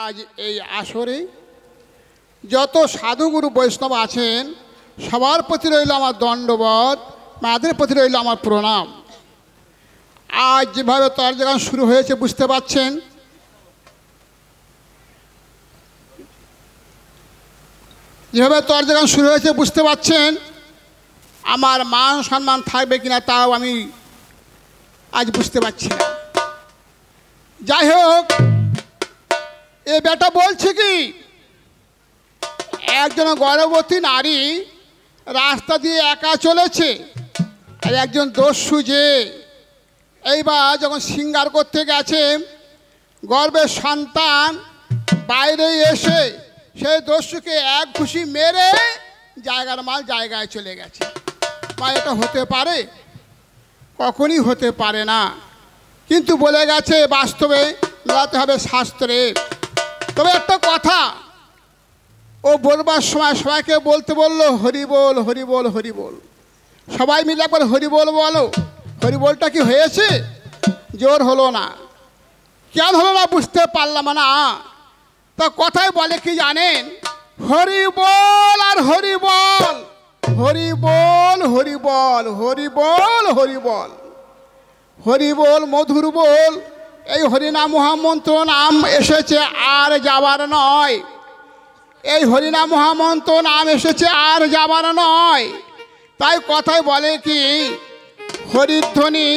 আজ এই আসরে যত সাধুগুরু বৈষ্ণব আছেন সবার প্রতি রইল আমার দণ্ডবত, মাদের প্রতি রইল আমার প্রণাম। আজ যেভাবে তর্জগান শুরু হয়েছে বুঝতে পারছেন, যেভাবে তর্জগান শুরু হয়েছে বুঝতে পারছেন আমার মান সম্মান থাকবে কিনা তাও আমি আজ বুঝতে পারছি না। যাই হোক, এ বেটা বলছে কি একজন গর্ভবতী নারী রাস্তা দিয়ে একা চলেছে, আর একজন দস্যু যে এইবার যখন শৃঙ্গার করতে গেছে গর্ভের সন্তান বাইরে এসে সেই দস্যুকে এক ঘুষি মেরে জায়গার মাল জায়গায় চলে গেছে। বা এটা হতে পারে? কখনই হতে পারে না। কিন্তু বলে গেছে বাস্তবে মেলাতে হবে শাস্ত্রে। তবে একটা কথা ও বলবার সময় সবাইকে বলতে বললো হরি বল হরি বল হরি বল। সবাই মিলে একবার হরি বল বলো। হরি বলটা কি হয়েছে? জোর হলো না। কেন হলো না বুঝতে পারলাম না। তা কথায় বলে কি জানেন, হরি বল আর হরি বল, হরি বল হরি বল, হরি বল হরি বল, হরি বল মধুর বল। এই হরিনাম মহামন্ত্র নাম এসেছে আর যাবার নয়। এই হরিনাম মহামন্ত্র নাম এসেছে আর যাবার নয়। তাই কথায় বলে কি হরিধ্বনি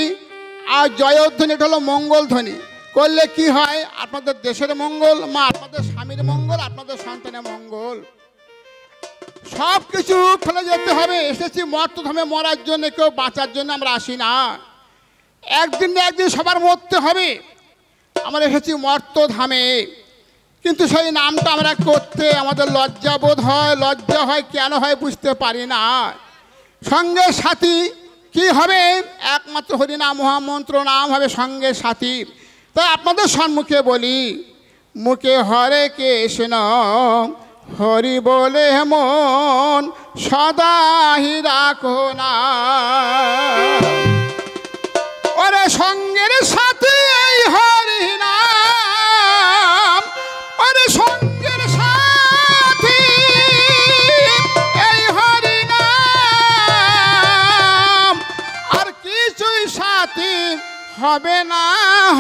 আর জয়ধ্বনি, এটা হলো মঙ্গল ধ্বনি করলে কি হয়, আপনাদের দেশের মঙ্গল, মা আপনাদের স্বামীর মঙ্গল, আপনাদের সন্তানের মঙ্গল। সব কিছু ফেলে যেতে হবে। এসেছি মর্তধামে মরার জন্য, কেউ বাঁচার জন্য আমরা আসি না। একদিন না একদিন সবার মরতে হবে। আমরা এসেছি মর্তধামে, কিন্তু সেই নামটা আমরা করতে আমাদের লজ্জা বোধ হয়। লজ্জা হয় কেন হয় বুঝতে পারি না। সঙ্গে সাথী কি হবে? একমাত্র হরিনাম মহামন্ত্র নাম হবে সঙ্গে সাথী। তাই আপনাদের সম্মুখে বলি, মুখে হরে কৃষ্ণ হরি বলে মন সদাহি রাখো না। ওরে সঙ্গের সাথে এই হরি নাম, ওরে সঙ্গের সাথী এই হরি নাম, আর কিছুই সাথী হবে না,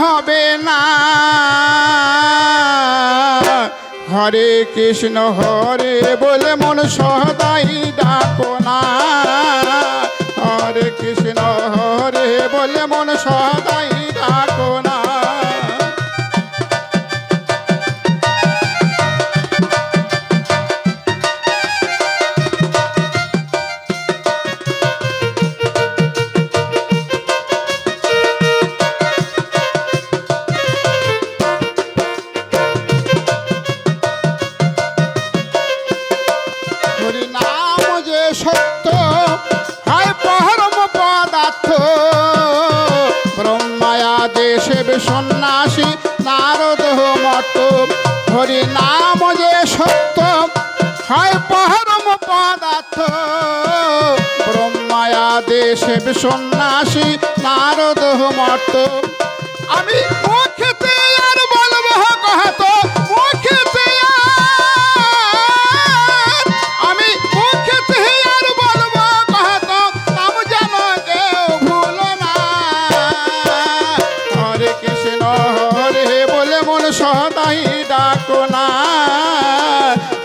হবে না। হরে কৃষ্ণ হরে বলে মন সদাই ডাকো না। হরে কৃষ্ণ হরে বলে মন সদাই ডাকো না। সন্ন্যাসী নারদ মত, হরি নাম যে সত্য হয় পরম পদার্থ। ব্রহ্মায়া দেশে সন্ন্যাসী নারদ মত। আমি মুখেতে আর বলবো কহত, মুখেতে আমি মুখেতে আর বলবো কহত, নাম যেন কেউ ভুলো না। হরে কৃষ্ণ হরে বলে মন সদাই ডাকো না।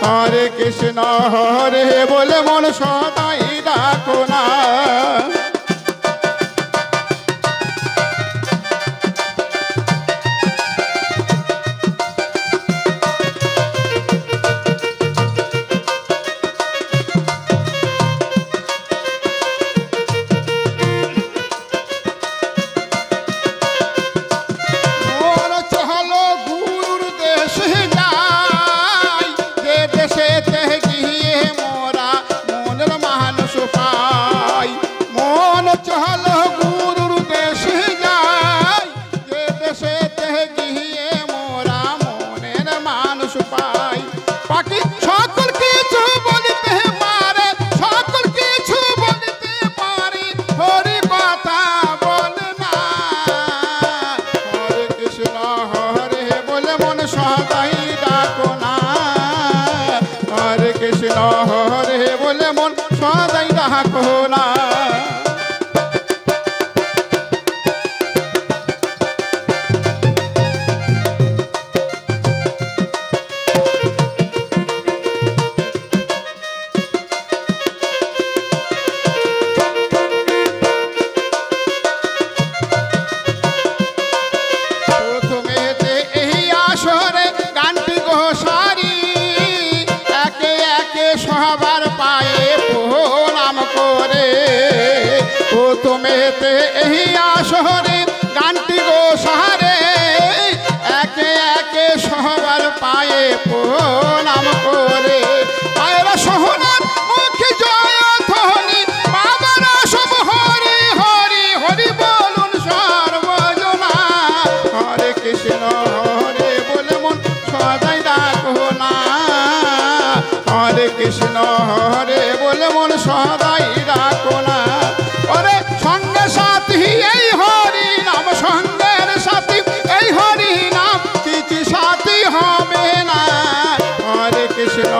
হরে কৃষ্ণ হরে বলে মন সদাই ডাকো না। সদাই ডাকো না। তুমেতে এই আসরে গানটি গো সারে একে একে সবার পায়ে প্রণাম করে পায়ের সোহনার মুখে জয় ধ্বনি বাবার সব হরি হরি হরি বলুন সর্বজনা হরে কৃষ্ণ হরে বলে মন সদাই ডাকো না হরে কৃষ্ণ হরে বলে মন সদাই ডাকো না। ওরে সঙ্গে সাথী এই হরি নাম সঙ্গের সাথী এই হরি নাম কিছু সাথী হবে না হরে কৃষ্ণ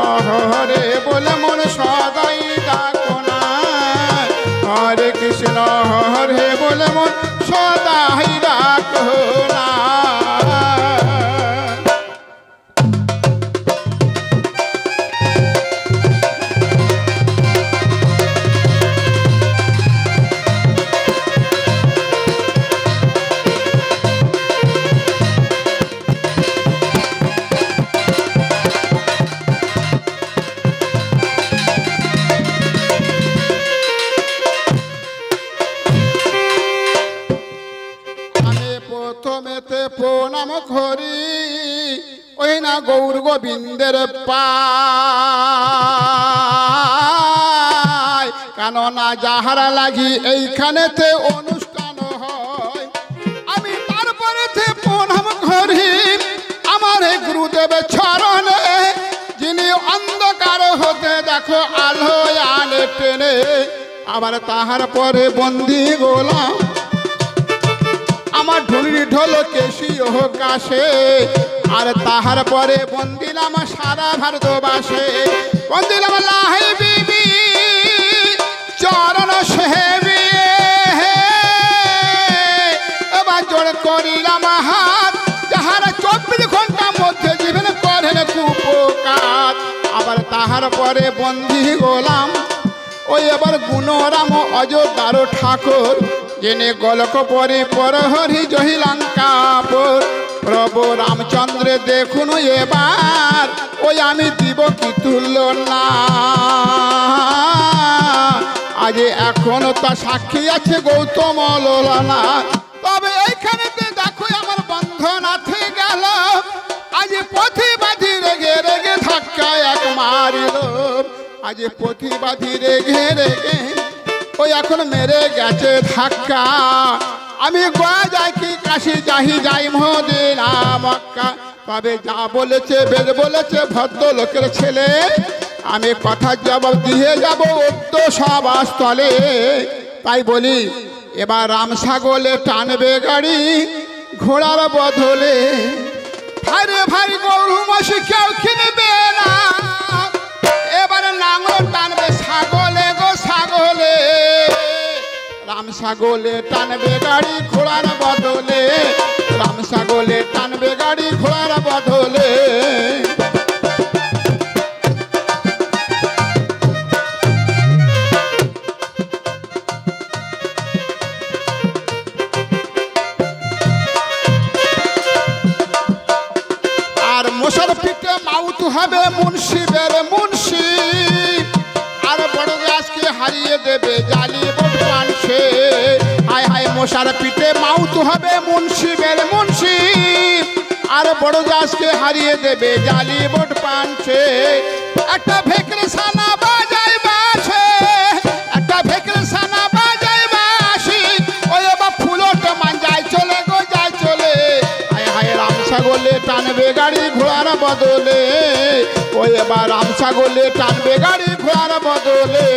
হরে বলে মন সদাই ডাকো না হরে কৃষ্ণ হরে বলে মন সদাই ডাকো না। প্রণাম করি ওই না গৌর গোবিন্দের পায় কেননা যাহারা লাগি এইখানেতে অনুষ্ঠান হয় আমি তারপরেতে প্রণাম করি আমার গুরুদেবের চরণে যিনি অন্ধকার হতে দেখো আলো আনে টেনে আবার তাহার পরে বন্দি গোলাম আমার ঢুলি ঢোল কেশি ও কাশে আর তাহার পরে বন্দিলাম সারা ভারতবাসে বন্দিলাম লাহি বিবি চরণ সেবি এবার জোর করিলাম হাত যাহারা 24 ঘন্টার মধ্যে জীবন করেন কুপকাত আবার তাহার পরে বন্দি গোলাম ওই এবার গুণরাম অযোধ্যার ঠাকুর যিনি গোলক পরি পরহরি জহি লঙ্কাপুর প্রভু রামচন্দ্র দেখুন এবার ওই আমি দিব কি তুল্য না আজ এখনো তা সাক্ষী আছে গৌতম লোলানা তবে এইখানে দেখো আমার বন্ধন আছে গেল আজ প্রতিবাদী রেগে রেগে ধাক্কা এক মারিল আজ প্রতিবাদী রেগে রেগে ওই এখন মেরে গেছে ধাক্কা আমি গোয়া যাই কি কাশি যাহি যাই মদিনা মক্কা তবে যা বলেছে বেদ বলেছে ভদ্রলোকের ছেলে আমি কথা জবাব দিয়ে যাব উক্ত সভাস্থলে তাই বলি এবার রাম ছাগলে টানবে গাড়ি ঘোড়ার বদলে ভারে ভারী গরু মশি কেউ কিনবে না এবারে নাঙল টানবে ছাগলে গো ছাগলে রাম ছাগলে টানবে গাড়ি ঘোড়ার বদলে রাম ছাগলে টানবে গাড়ি ঘোড়ার বদলে আর মশার পিঠে মাউত হবে মুন্সিবের মুন্সি আর বড় গাছকে হারিয়ে দেবে জালি বোট পানছে হায় হায় মশার পিঠে মাউত হবে মুন্সিবের মুন্সি আর বড় গাছকে হারিয়ে দেবে জালি বোট পানছে একটা ভেকরে সানা বাজাই বাসে একটা ভেকরে সানা বাজাই বাসি ওই বা ফুলট মান যায় চলে গো যায় চলে হায় হায় রাম ছাগলে টানবে গাড়ি ঘোড়ার বদলে ওই এবার রাম ছাগলে টানবে গাড়ি ঘোড়ার বদলে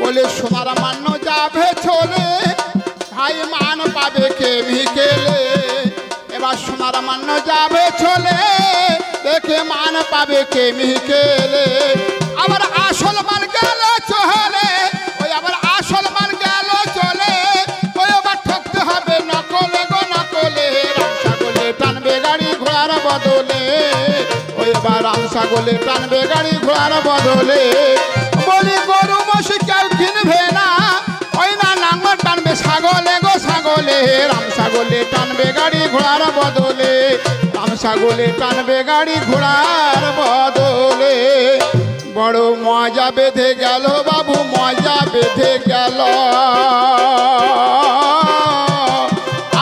বলে সোনার মান্য যাবে চলে পাবে কেমিকেলে, এবার সোনার মান্য যাবে চলে, দেখে মান পাবে কেমিকেলে। আবার আসল মাল গেল চলে, ওই আবার আসল মাল গেল চলে, ওই আবার ঠকতে হবে নকলে গো নকলে। রাম ছাগলে টানবে গাড়ি ঘোড়ার বদলে, ওই এবার রাম ছাগলে টানবে গাড়ি ঘোড়ার বদলে। বলি গরু মশি কেউ কিনবে না, ওই না লাঙ্গল টানবে ছাগলে গো ছাগলে। রাম ছাগলে টানবে গাড়ি ঘোড়ার বদলে, রাম ছাগলে টানবে গাড়ি ঘোড়ার বদলে। বড় মজা বেঁধে গেল বাবু, মজা বেঁধে গেল।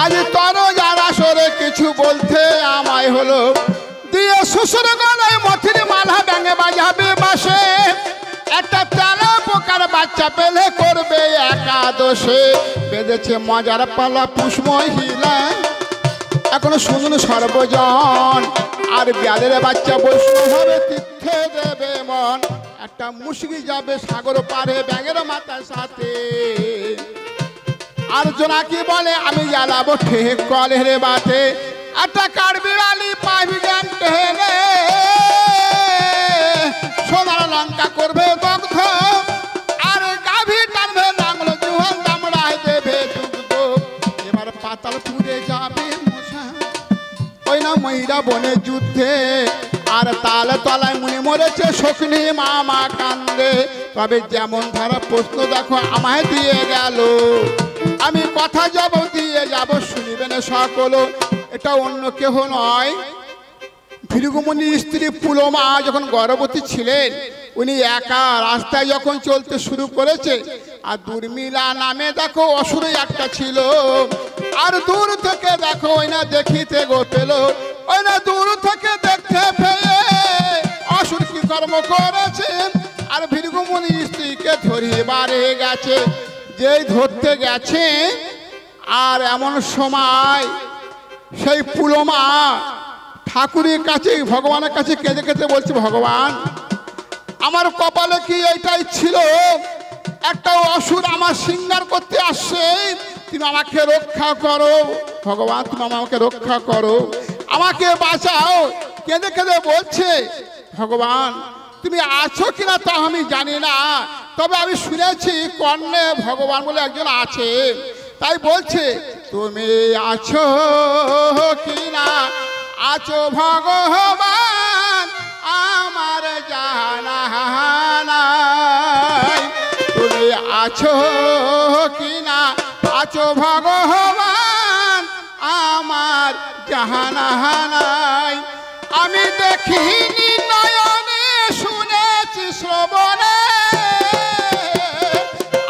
আজ তর যারা সরে কিছু বলতে আমায় হলো, দিয়ে শ্বশুর গলায় মথির মালা ব্যাঙে বাজাবে বাসে। একটা চালা পোকার বাচ্চা পেলে করবে একাদশে। বেঁধেছে মজার পালা পুষ মহিলা, এখনো শুনুন সর্বজন। আর বিয়াদের বাচ্চা বৈষ্ণব হবে তীর্থে দেবে মন। একটা মুশকি যাবে সাগর পারে ব্যাঙের মাথার সাথে। আর জোনাকি বলে আমি জ্বালাবো ঠিক কলের বাটে। একটা কাঠবিড়ালি পাইবি জ্ঞান টেনে, সোনার লঙ্কা করবে দগ্ধ। আর গাভী টানবে নাঙল জুহান দামড়ায় দেবে দুগ্ধ। এবার পাতাল পুড়ে যাবে মশা, ওই না ময়রা বনে যুদ্ধে। আর তাল তলায় মুনি মরেছে শকুনি মামা কান্দে। তবে যেমন ধারা প্রশ্ন দেখো আমায় দিয়ে গেল, আমি কথা যাব দিয়ে যাব শুনিবেন সকল। এটা অন্য কেহ নয়, ভৃগুমুনির স্ত্রী পুলমা যখন গর্ভবতী ছিলেন, উনি একা রাস্তায় যখন চলতে শুরু করেছে। আর দুর্মিলা নামে দেখো অসুরই একটা ছিল। আর দূর থেকে দেখো ওই না দেখিতে গো পেল, ওই না দূর থেকে দেখতে পেয়ে অসুর কি কর্ম করেছে। আর ভৃগুমুনির স্ত্রীকে ধরিবারে গেছে। যেই ধরতে গেছে, আর এমন সময় সেই পুলমা ঠাকুরের কাছে ভগবানের কাছে কেঁদে কেঁদে বলছে, ভগবান আমার কপালে কি এইটাই ছিল, একটা অসুর আমার সিঙ্গার করতে আসছে, তুমি আমাকে রক্ষা করো ভগবান, তুমি আমাকে রক্ষা করো, আমাকে বাঁচাও। কেঁদে কেঁদে বলছে, ভগবান তুমি আছো কিনা তা আমি জানি না, তবে আমি শুনেছি কর্ণে ভগবান বলে একজন আছে। তাই বলছে তুমি আছো কিনা, আছো ভগবান আমার জানা নাই। তুমি আছো কিনা, আছো ভগবান আমার জানা নাই। আমি দেখিনি নয়নে, শুনেছি শ্রবণে,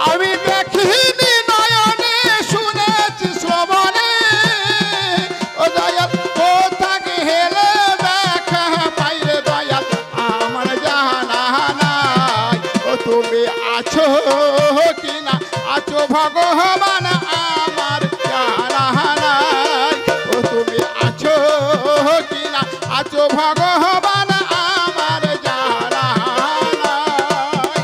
আমি দেখিনি নয়নে, শুনেছি শ্রবণে। ও দয়াল কোথা গেলে দেখা পাইলে দয়াল আমার জানা নাই। ও তুমি আছো কিনা, আছো ভগবান আমার জানা নাই। ও তুমি আছো কিনা, আছো ভগবান আমার জানা নাই।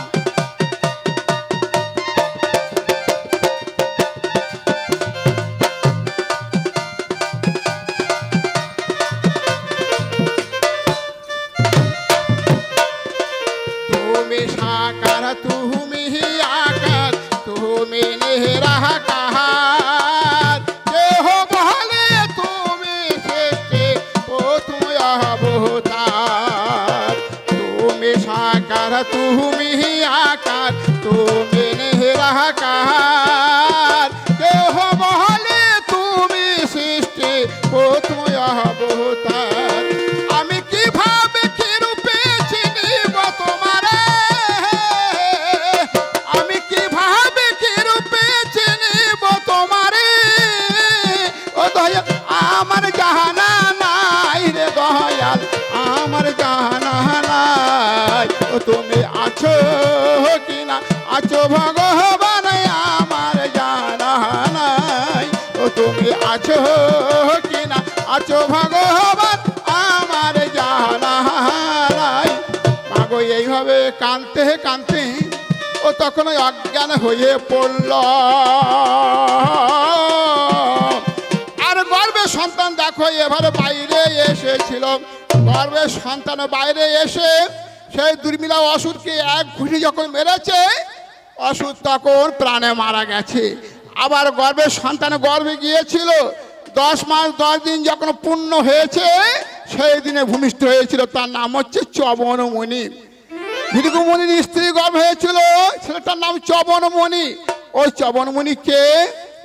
তুমি সাকার তুমি আকার, তুমি নিরাকার, দেহ বলে তুমি সৃষ্টি প্রথম অবতার। তুমি সাকার তুমি আকার, তুমি নিরাকার, দেহ বলে তুমি সৃষ্টি প্রথম অবতার। আমি কিভাবে কি রূপে চিনিব তোমারে, আমি কিভাবে কি রূপে চিনিব তোমারে। ও দয়াল আমার জানা নাই রে দয়াল আমার জানা নাই। ও তুমি আছো কিনা, আছো ভগবান আমার জানা নাই। ও তুমি আছো কিনা, আছো ভগবান আমার জানা নাই। মাগো এইভাবে কাঁদতে কাঁদতে ও তখন অজ্ঞান হয়ে পড়ল। সন্তান দেখো এবারে বাইরে এসেছিল, গর্ভের সন্তান বাইরে এসে সেই দুর্মিলা অসুরকে এক ঘুষি যখন মেরেছে, অসুর তখন প্রাণে মারা গেছে। আবার গর্ভের সন্তান গর্ভে গিয়েছিল, 10 মাস 10 দিন যখন পূর্ণ হয়েছে সেই দিনে ভূমিষ্ঠ হয়েছিল। তার নাম হচ্ছে চবনমণি। ভৃগুমুনির স্ত্রী গর্ভ হয়েছিল, ছেলেটার নাম চবনমণি। ওই চবনমণিকে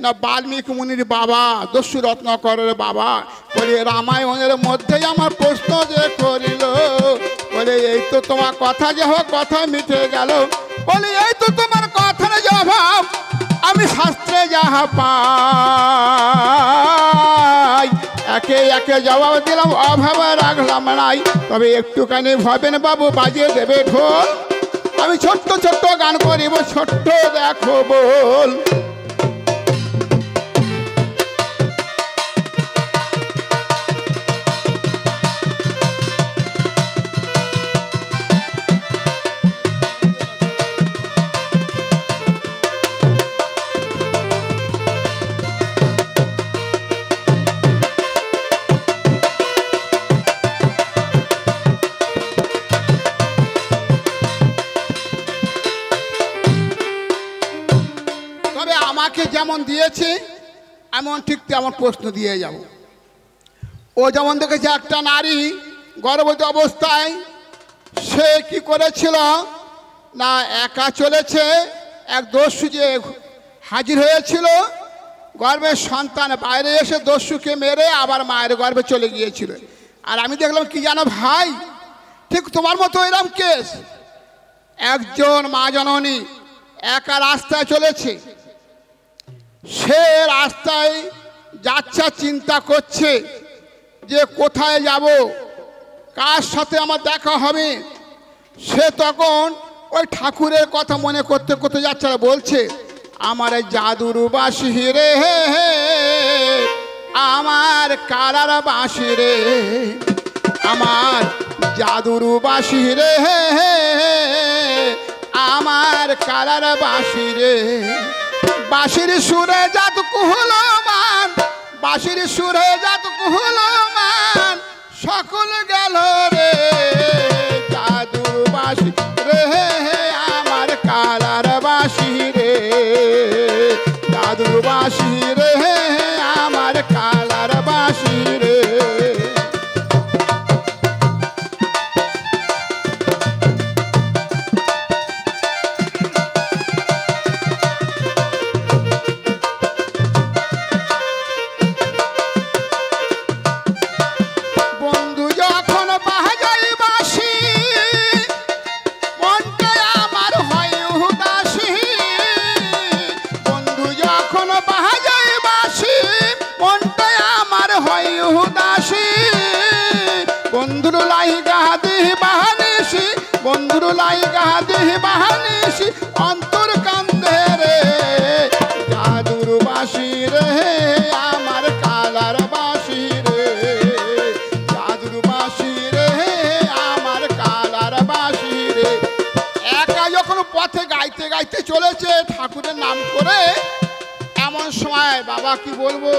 না বাল্মীকি মুনির বাবা, দস্যু রত্নাকরের বাবা। বলে রামায়ণের মধ্যেই আমার প্রশ্ন যে করিল, বলে এই তো তোমার কথা যে হোক কথা মিটে গেল। বলে এই তো তোমার কথার জবাব আমি শাস্ত্রে যাহা পাই, একে একে জবাব দিলাম, অভাবে রাখলাম নাই। তবে একটুখানি ভাবেন বাবু, বাজিয়ে দেবে ঢোল, আমি ছোট্ট ছোট্ট গান করিব, ছোট্ট দেখো বল। যেমন দিয়েছে এমন ঠিক তেমন প্রশ্ন দিয়ে যাব। ও যেমন দেখেছে একটা নারী গর্ভবতী অবস্থায় সে কি করেছিল না, একা চলেছে, এক দস্যু যে হাজির হয়েছিল, গর্ভের সন্তান বাইরে এসে দস্যুকে মেরে আবার মায়ের গর্ভে চলে গিয়েছিল। আর আমি দেখলাম কি জানো ভাই, ঠিক তোমার মতো এরকম কেস। একজন মা জননী একা রাস্তায় চলেছে, সে রাস্তায় যাচ্ছে, চিন্তা করছে যে কোথায় যাব, কার সাথে আমার দেখা হবে। সে তখন ওই ঠাকুরের কথা মনে করতে করতে যাচ্ছে, বলছে আমার জাদুর বাঁশি রে, আমার কারার বাঁশি রে, আমার জাদুর বাঁশি রে, আমার কারার বাঁশি রে। বাঁশির সুরে জাত কুহলমান, বাঁশির সুরে জাত কুহলমান, সকল গেল রে জাদুর বাঁশি রে, আমার কালার বাঁশি রে, জাদুর বাঁশি রে, আমার কালার বাঁশি রে। বন্ধুর লাই গাহাদিহি বাহানিসি, বন্ধুর লাই গাহাদিহি বাহানিসি, অন্তর কান্দে রে জাদুর বাঁশি রে, আমার কালার বাঁশি রে, জাদুর বাঁশি রে, আমার কালার বাঁশি রে। একা যখন পথে গাইতে গাইতে চলেছে ঠাকুরের নাম করে, এমন সময় বাবা কি বলবো,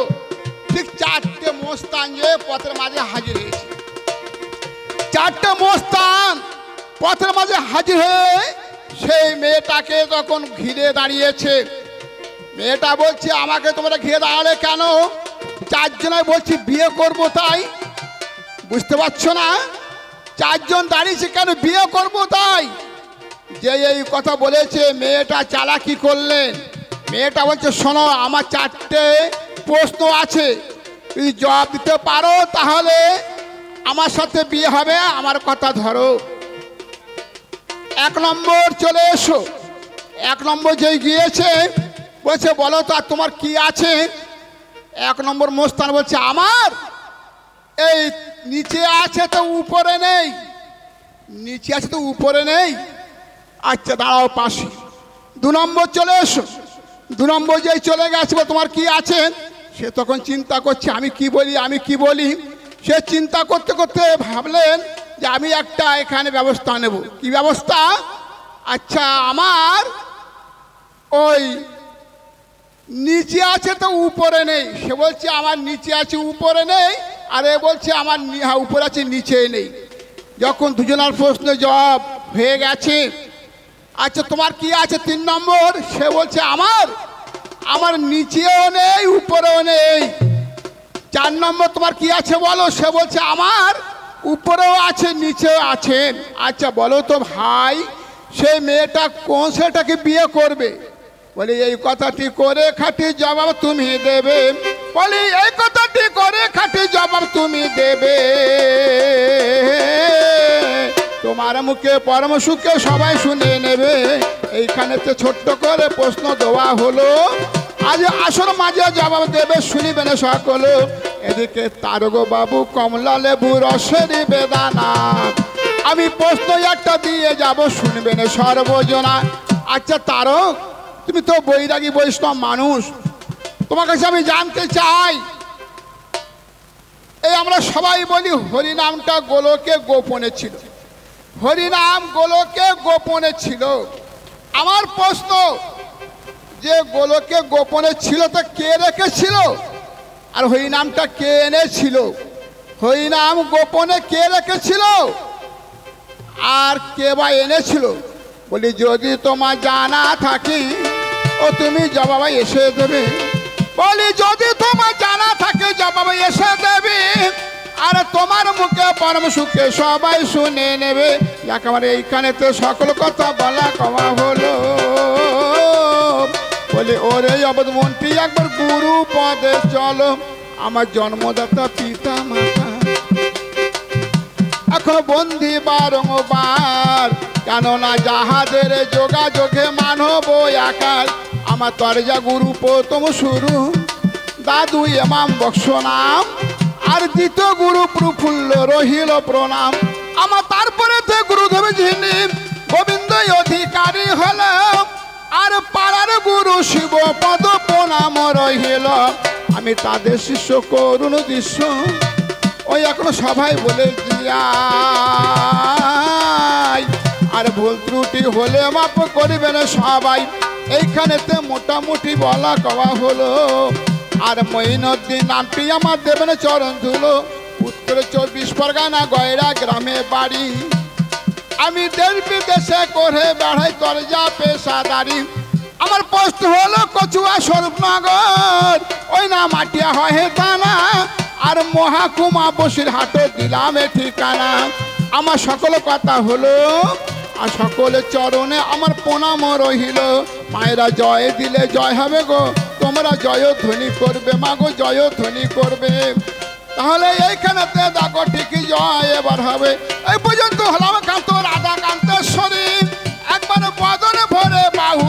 ঠিক 4টে মস্তান যে পথের মাঝে হাজির হয়েছে। 4টে মস্তান পথের মাঝে হাজির হয়ে সেই মেয়েটাকে তখন ঘিরে দাঁড়িয়েছে। মেয়েটা বলছে আমাকে তোমরা ঘিরে দাঁড়ালে কেন? 4 জনে বলছি বিয়ে করবো তাই। বুঝতে পারছো না 4 জন দাঁড়িয়েছে কেন? বিয়ে করবো তাই। যে এই কথা বলেছে মেয়েটা চালাকি করলেন। মেয়েটা বলছে শোনো, আমার 4টে প্রশ্ন আছে, যদি জবাব দিতে পারো তাহলে আমার সাথে বিয়ে হবে, আমার কথা ধরো। 1 নম্বর চলে এসো। 1 নম্বর যেই গিয়েছে বলছে বলো তো আর তোমার কি আছে? 1 নম্বর মস্তান বলছে আমার এই নিচে আছে তো উপরে নেই, নিচে আছে তো উপরে নেই। আচ্ছা দাঁড়াও পাশে। 2 নম্বর চলে এসো। 2 নম্বর যেই চলে গেছে তোমার কি আছে? সে তখন চিন্তা করছে আমি কি বলি, আমি কি বলি। সে চিন্তা করতে করতে ভাবলেন যে আমি একটা এখানে ব্যবস্থা নেব। কি ব্যবস্থা? আচ্ছা আমার ওই নিচে আছে তো উপরে নেই। সে বলছে আমার নিচে আছে উপরে নেই, আর এ বলছে আমার উপরে আছে নিচে নেই। যখন দুজনের প্রশ্ন জবাব হয়ে গেছে, আচ্ছা তোমার কি আছে 3 নম্বর? সে বলছে আমার নিচেও নেই উপরেও নেই। 4 নম্বর তোমার কি আছে বলো? সে বলছে আমার উপরেও আছে নিচেও আছেন। আচ্ছা বলো তো ভাই, সেই মেয়েটা কোন ছেলেটাকে বিয়ে করবে? বলি এই কথাটি করে খাঁটি জবাব তুমি দেবে। বলি এই কথাটি করে খাঁটি জবাব তুমি দেবে। তোমার মুখে পরম সুখে সবাই শুনে নেবে। এইখানেতে ছোট্ট করে প্রশ্ন দেওয়া হলো, আজ আসর মাঝে জবাব দেবে শুনিবেন সকল। এদিকে তারক বাবু কমলা লেবু রসের বেদানা। আমি প্রশ্ন একটা দিয়ে যাব শুনবেন সর্বজনা। আচ্ছা তারক, তুমি তো বৈরাগী বৈষ্ণব মানুষ, তোমার কাছে আমি জানতে চাই, এই আমরা সবাই বলি হরিনামটা গোলকে গোপনে ছিল, হরিনাম গোলকে গোপনে ছিল। আমার প্রশ্ন, যে গোলকে গোপনে ছিল তা কে রেখেছিল, আর হরিনামটা কে এনেছিল? হরিনাম গোপনে কে রেখেছিল আর কে বা এনেছিল? বলি যদি তোমার জানা থাকে ও তুমি জবাব এসে দেবে। বলি যদি তোমার জানা থাকে জবাব এসে দেবে, আর তোমার মুখে পরম সুখে সবাই শুনে নেবে। একেবারে এইখানেতে সকল কথা বলা কওয়া হলো। বলে ওরে অবধ মন্ত্রী একবার গুরু পদে চলো, আমার জন্মদাতা পিতা মাতা এখন বন্দি বারংবার, কেননা যাহাদের যোগাযোগে মানব আকার। আমার তরজা গুরু প্রথম শুরু দাদু এমাম বক্স নাম, আর দ্বিতীয় গুরু প্রফুল্ল রহিল প্রণাম। আমার তারপরে গুরুদেব যিনি গোবিন্দ অধিকারী হল, আর পাড়ার গুরু শিব পদ প্রণাম রহিল। আমি তাদের শিষ্য করুণ দৃশ্য ওই এখনো সবাই বলে দিয়াই, আর ভুল ত্রুটি হলে মাপ করিবেন সবাই। এইখানেতে মোটামুটি বলা কওয়া হলো। আর মঈনুদ্দিন নামটি আমার দেবেন চরণ ধুলো, উত্তর 24 পরগনা গয়রা গ্রামে বাড়ি। আমি দেশ বিদেশে করে বেড়াই তরজা পেশাদারি। আমার পোস্ট হলো কচুয়া স্বরূপনগর, ওই না মাটিয়া হয় দানা, আর মহাকুমা বসির হাটে দিলাম এ ঠিকানা। আমার সকল কথা হলো, আর সকলের চরণে আমার প্রণাম রহিল। মায়েরা জয় দিলে জয় হবে গো, তোমরা জয় ধ্বনি করবে মাগো, জয় ধ্বনি করবে। তাহলে এইখানেতে দেখো ঠিকই জয় এবার হবে। এই পর্যন্ত হলাম কান্ত রাধা কান্তেশ্বরী, একবার বদনে ভরে বাহু